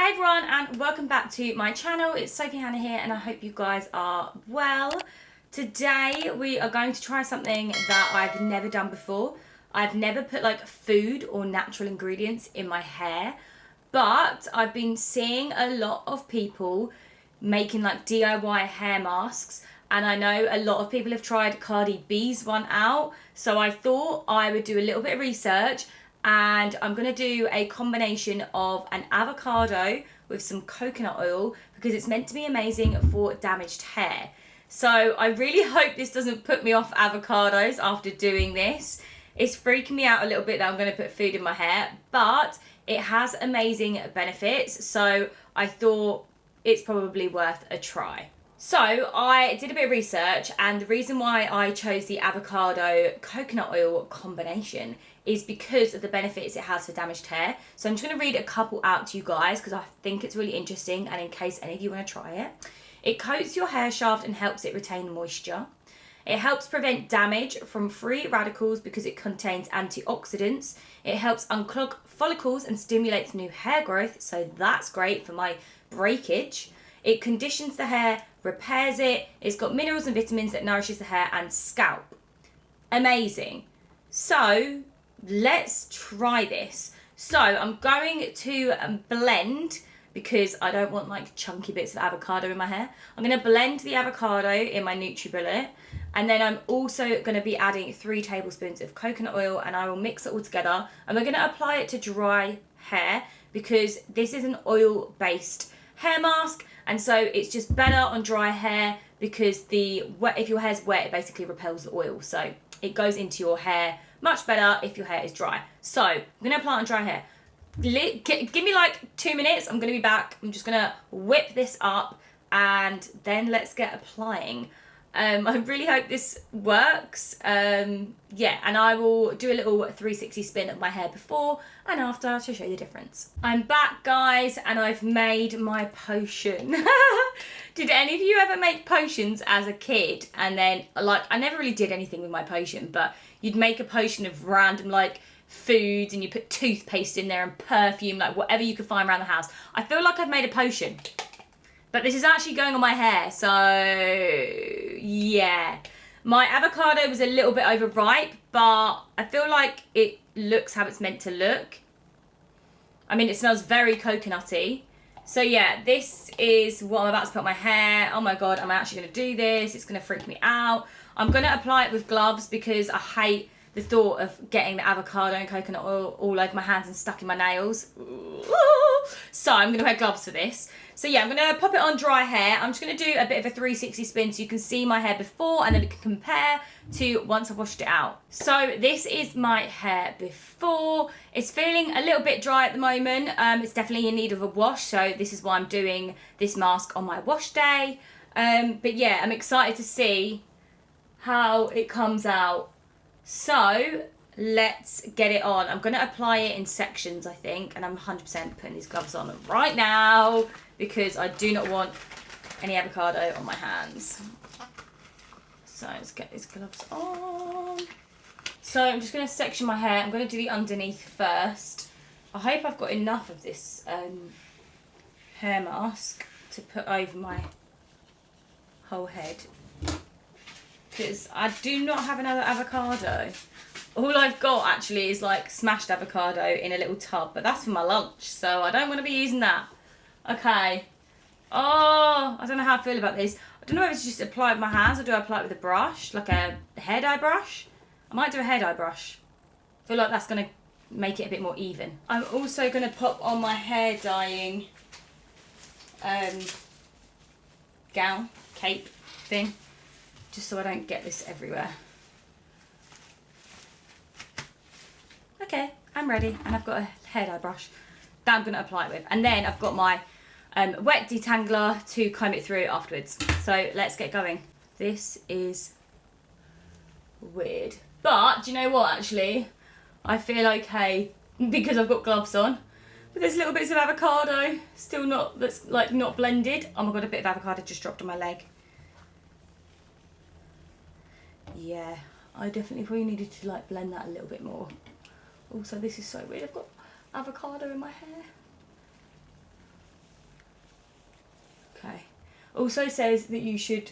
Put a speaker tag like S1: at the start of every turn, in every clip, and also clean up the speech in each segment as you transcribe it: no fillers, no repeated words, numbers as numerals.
S1: Hey everyone, and welcome back to my channel. It's Sophie Hannah here, and I hope you guys are well. Today we are going to try something that I've never done before. I've never put like food or natural ingredients in my hair, but I've been seeing a lot of people making like DIY hair masks, and I know a lot of people have tried Cardi B's one out, so I thought I would do a little bit of research. And I'm going to do a combination of an avocado with some coconut oil because it's meant to be amazing for damaged hair. So I really hope this doesn't put me off avocados after doing this. It's freaking me out a little bit that I'm going to put food in my hair, but it has amazing benefits. So I thought it's probably worth a try. So I did a bit of research, and the reason why I chose the avocado coconut oil combination is because of the benefits it has for damaged hair. So I'm just going to read a couple out to you guys because I think it's really interesting, and in case any of you want to try it. It coats your hair shaft and helps it retain moisture. It helps prevent damage from free radicals because it contains antioxidants. It helps unclog follicles and stimulates new hair growth, so that's great for my breakage. It conditions the hair, repairs it. It's got minerals and vitamins that nourishes the hair and scalp. Amazing. So let's try this. So I'm going to blend, because I don't want like chunky bits of avocado in my hair. I'm going to blend the avocado in my NutriBullet, and then I'm also going to be adding 3 tablespoons of coconut oil, and I will mix it all together, and we're going to apply it to dry hair because this is an oil-based hair mask, and so it's just better on dry hair because if your hair's wet, it basically repels the oil, so it goes into your hair much better if your hair is dry. So I'm going to apply it on dry hair. Give me like 2 minutes, I'm going to be back. I'm just going to whip this up and then let's get applying. I really hope this works. Yeah, and I will do a little 360 spin of my hair before and after to show you the difference. I'm back, guys, and I've made my potion. Did any of you ever make potions as a kid? And then, like, I never really did anything with my potion, but you'd make a potion of random, like, foods, and you put toothpaste in there and perfume, like whatever you could find around the house. I feel like I've made a potion. But this is actually going on my hair, so yeah. My avocado was a little bit overripe, but I feel like it looks how it's meant to look. I mean, it smells very coconutty. So yeah, this is what I'm about to put on my hair. Oh my God, I'm actually going to do this. It's going to freak me out. I'm going to apply it with gloves because I hate the thought of getting the avocado and coconut oil all over my hands and stuck in my nails. So I'm going to wear gloves for this. So yeah, I'm going to pop it on dry hair. I'm just going to do a bit of a 360 spin so you can see my hair before, and then we can compare to once I've washed it out. So this is my hair before. It's feeling a little bit dry at the moment. It's definitely in need of a wash, so this is why I'm doing this mask on my wash day. But yeah, I'm excited to see how it comes out. So let's get it on. I'm going to apply it in sections, I think, and I'm 100% putting these gloves on right now because I do not want any avocado on my hands. So let's get these gloves on. So I'm just going to section my hair. I'm going to do the underneath first. I hope I've got enough of this hair mask to put over my whole head, because I do not have another avocado. All I've got actually is like smashed avocado in a little tub, but that's for my lunch, so I don't want to be using that. Okay. Oh, I don't know how I feel about this. I don't know if it's just apply with my hands or do I apply it with a brush, like a hair dye brush. I might do a hair dye brush. I feel like that's going to make it a bit more even. I'm also going to pop on my hair dyeing gown, cape thing, just so I don't get this everywhere. Okay, I'm ready, and I've got a hair dye brush that I'm going to apply it with. And then I've got my wet detangler to comb it through afterwards. So let's get going. This is weird. But, do you know what, actually? I feel okay because I've got gloves on. But there's little bits of avocado still that's like not blended. Oh my God, a bit of avocado just dropped on my leg. Yeah, I definitely probably needed to like blend that a little bit more. Also, this is so weird. I've got avocado in my hair. Okay. Also says that you should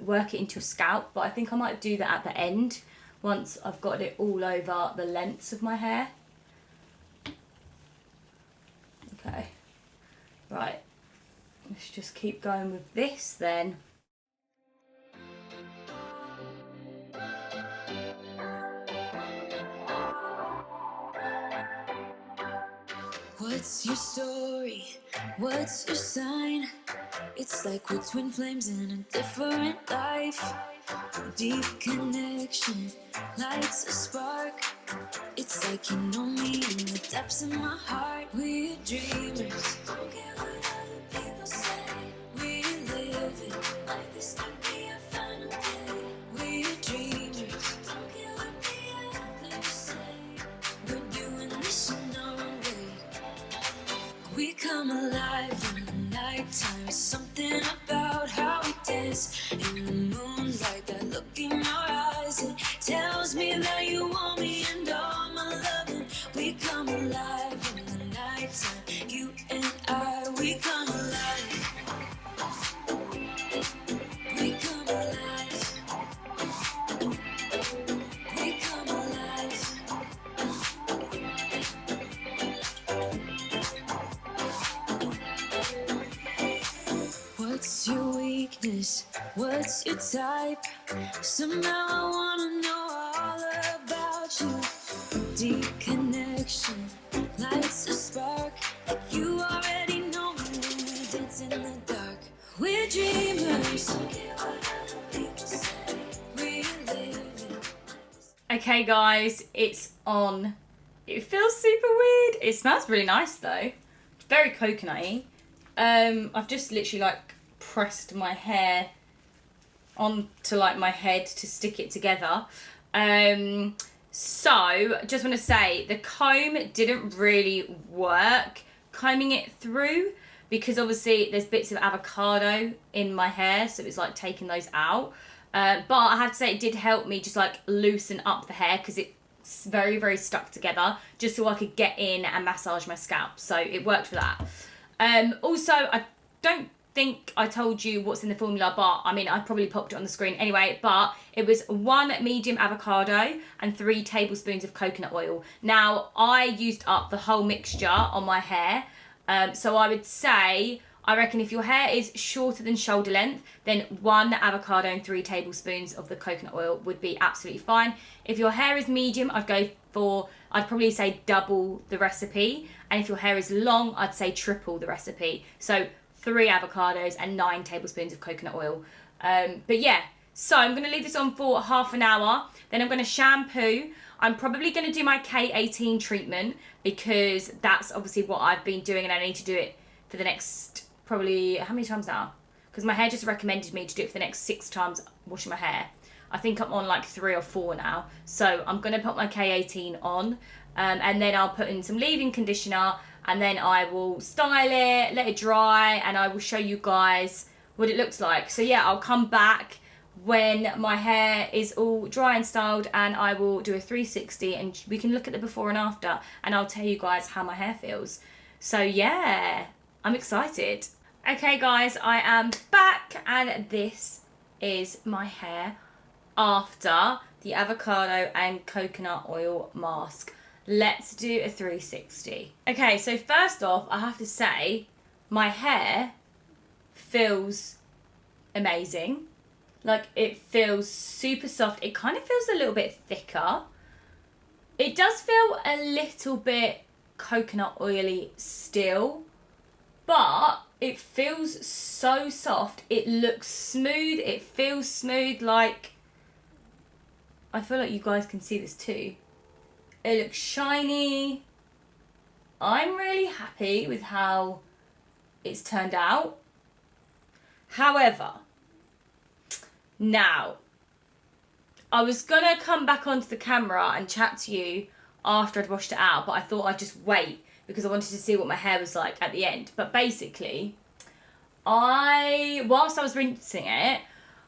S1: work it into your scalp, but I think I might do that at the end once I've got it all over the lengths of my hair. Okay. Right. Let's just keep going with this then.
S2: What's your story? What's your sign? It's like we're twin flames in a different life. Deep connection lights a spark. It's like you know me in the depths of my heart. We're dreamers. Don't care what other people say. We live it like this could be our final day. We're dreamers. Don't care what the others say. We're doing this in our own way. We come alive in the nighttime. Something about how we dance in the moonlight. That look in your eyes, it tells me that you want me and all my loving. We come alive in the nighttime. You and I, we come alive. We come alive. We come alive. What's your weakness? What's your type? Somehow I wanna know all about you. Deep connection lights a spark. Like you already know me when we dance in the dark. We're dreamers. We live.
S1: Okay guys, it's on. It feels super weird. It smells really nice though. It's very coconutty. I've just literally like pressed my hair onto like my head to stick it together. So just want to say the comb didn't really work combing it through because obviously there's bits of avocado in my hair, so it's like taking those out. But I have to say it did help me just like loosen up the hair because it's very, very stuck together, just so I could get in and massage my scalp. So it worked for that. Also, I don't think I told you what's in the formula, but I mean, I probably popped it on the screen anyway, but it was 1 medium avocado and 3 tablespoons of coconut oil. Now, I used up the whole mixture on my hair. So I would say, I reckon if your hair is shorter than shoulder length, then 1 avocado and 3 tablespoons of the coconut oil would be absolutely fine. If your hair is medium, I'd probably say double the recipe. And if your hair is long, I'd say triple the recipe. So 3 avocados and 9 tablespoons of coconut oil. But yeah, so I'm going to leave this on for half an hour. Then I'm going to shampoo. I'm probably going to do my K18 treatment because that's obviously what I've been doing and I need to do it for the next probably, how many times now? Because my hair just recommended me to do it for the next 6 times washing my hair. I think I'm on like 3 or 4 now. So I'm going to put my K18 on and then I'll put in some leave-in conditioner and then I will style it, let it dry, and I will show you guys what it looks like. So yeah, I'll come back when my hair is all dry and styled and I will do a 360 and we can look at the before and after and I'll tell you guys how my hair feels. So yeah, I'm excited. Okay guys, I am back and this is my hair after the avocado and coconut oil mask. Let's do a 360. Okay, so first off, I have to say, my hair feels amazing. Like, it feels super soft. It kind of feels a little bit thicker. It does feel a little bit coconut oily still, but it feels so soft. It looks smooth. It feels smooth. Like, I feel like you guys can see this too. It looks shiny. I'm really happy with how it's turned out. However, now, I was gonna come back onto the camera and chat to you after I'd washed it out, but I thought I'd just wait because I wanted to see what my hair was like at the end. But basically, whilst I was rinsing it,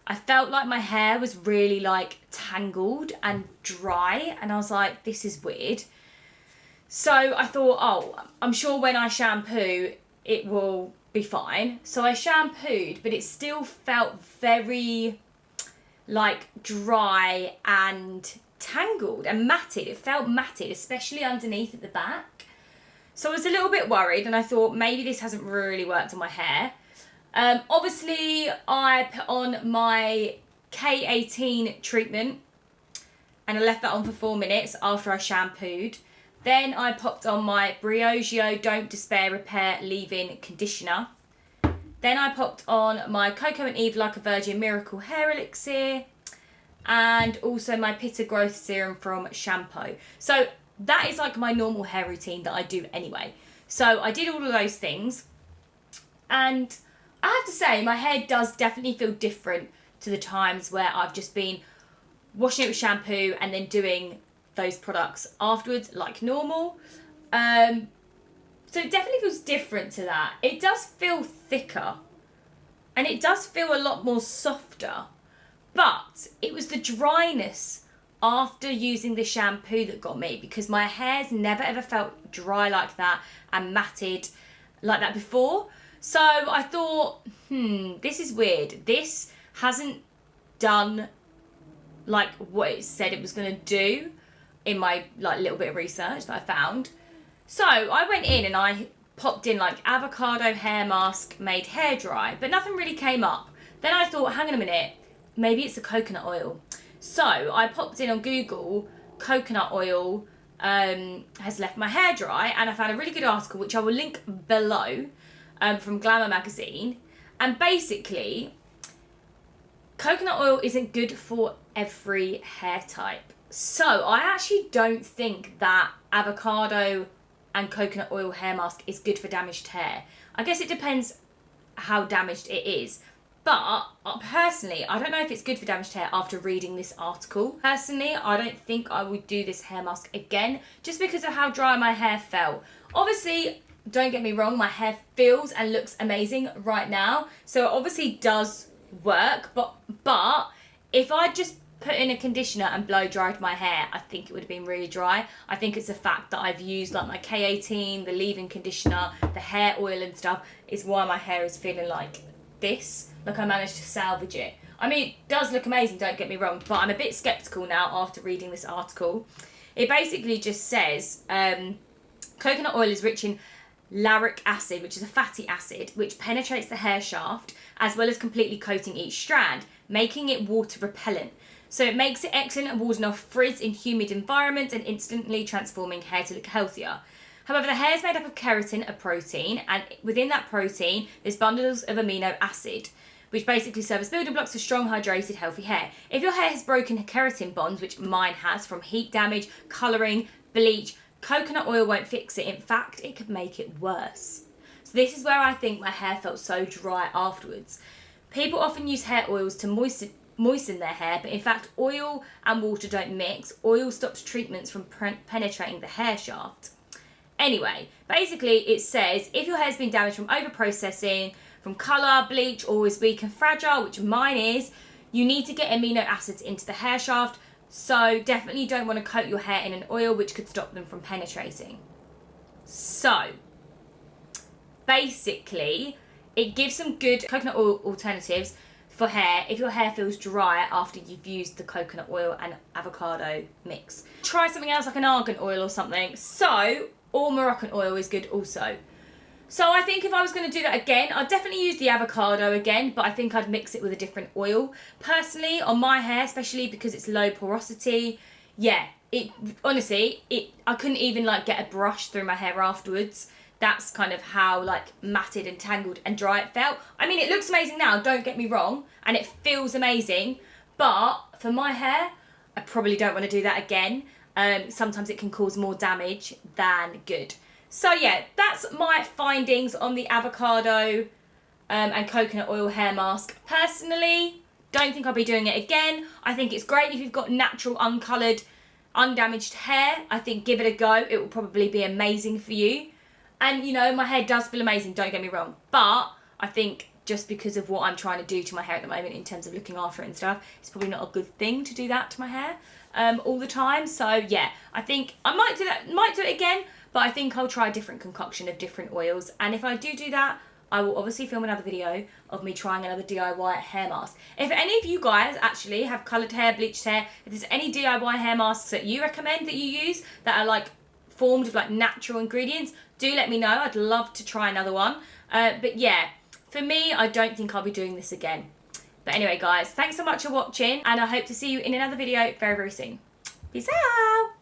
S1: I felt like my hair was really like tangled and dry and I was like, this is weird. So I thought, oh, I'm sure when I shampoo, it will be fine. So I shampooed, but it still felt very like dry and tangled and matted. It felt matted, especially underneath at the back. So I was a little bit worried, and I thought maybe this hasn't really worked on my hair. Obviously, I put on my K18 treatment, and I left that on for 4 minutes after I shampooed. Then I popped on my Briogeo Don't Despair Repair Leave-In Conditioner. Then I popped on my Coco and Eve Like a Virgin Miracle Hair Elixir, and also my Pitta Growth Serum from Shampoo. So that is like my normal hair routine that I do anyway. So I did all of those things, and I have to say my hair does definitely feel different to the times where I've just been washing it with shampoo and then doing those products afterwards like normal. So it definitely feels different to that. It does feel thicker, and it does feel a lot more softer, but it was the dryness after using the shampoo that got me, because my hair's never ever felt dry like that and matted like that before. So I thought, this is weird. This hasn't done like what it said it was going to do in my like little bit of research that I found. So I went in and I popped in like avocado hair mask made hair dry, but nothing really came up. Then I thought, hang on a minute, maybe it's the coconut oil. So I popped in on Google, coconut oil has left my hair dry, and I found a really good article which I will link below from Glamour magazine. And basically, coconut oil isn't good for every hair type. So I actually don't think that avocado and coconut oil hair mask is good for damaged hair. I guess it depends how damaged it is. But personally, I don't know if it's good for damaged hair after reading this article. Personally, I don't think I would do this hair mask again just because of how dry my hair felt. Obviously, don't get me wrong, my hair feels and looks amazing right now. So it obviously does work. But if I just put in a conditioner and blow dried my hair, I think it would have been really dry. I think it's the fact that I've used like my K18, the leave-in conditioner, the hair oil and stuff is why my hair is feeling like this. Like I managed to salvage it. I mean, it does look amazing, don't get me wrong, but I'm a bit sceptical now after reading this article. It basically just says coconut oil is rich in lauric acid, which is a fatty acid, which penetrates the hair shaft as well as completely coating each strand, making it water repellent. So it makes it excellent at warding off frizz in humid environments and instantly transforming hair to look healthier. However, the hair is made up of keratin, a protein, and within that protein, there's bundles of amino acid, which basically serve as building blocks for strong, hydrated, healthy hair. If your hair has broken keratin bonds, which mine has from heat damage, colouring, bleach, coconut oil won't fix it. In fact, it could make it worse. So this is where I think my hair felt so dry afterwards. People often use hair oils to moisten their hair, but in fact, oil and water don't mix. Oil stops treatments from penetrating the hair shaft. Anyway, basically it says if your hair's been damaged from over-processing, from colour, bleach, or is weak and fragile, which mine is, you need to get amino acids into the hair shaft, so definitely don't want to coat your hair in an oil which could stop them from penetrating. So, basically, it gives some good coconut oil alternatives for hair if your hair feels dry after you've used the coconut oil and avocado mix. Try something else like an argan oil or something. So, or Moroccan oil is good also. So I think if I was going to do that again, I'd definitely use the avocado again, but I think I'd mix it with a different oil. Personally, on my hair, especially because it's low porosity, yeah, I couldn't even like get a brush through my hair afterwards. That's kind of how like matted and tangled and dry it felt. I mean, it looks amazing now, don't get me wrong, and it feels amazing, but for my hair, I probably don't want to do that again. Sometimes it can cause more damage than good. So yeah, that's my findings on the avocado and coconut oil hair mask. Personally, don't think I'll be doing it again. I think it's great if you've got natural, uncoloured, undamaged hair. I think give it a go. It will probably be amazing for you. And you know, my hair does feel amazing, don't get me wrong. But I think just because of what I'm trying to do to my hair at the moment in terms of looking after it and stuff, it's probably not a good thing to do that to my hair all the time. So yeah, I think I might do it again, but I think I'll try a different concoction of different oils. And if I do that, I will obviously film another video of me trying another DIY hair mask. If any of you guys actually have coloured hair, bleached hair, if there's any DIY hair masks that you recommend that you use that are like formed of like natural ingredients, do let me know. I'd love to try another one. But yeah, for me, I don't think I'll be doing this again. But anyway, guys, thanks so much for watching, and I hope to see you in another video very, very soon. Peace out.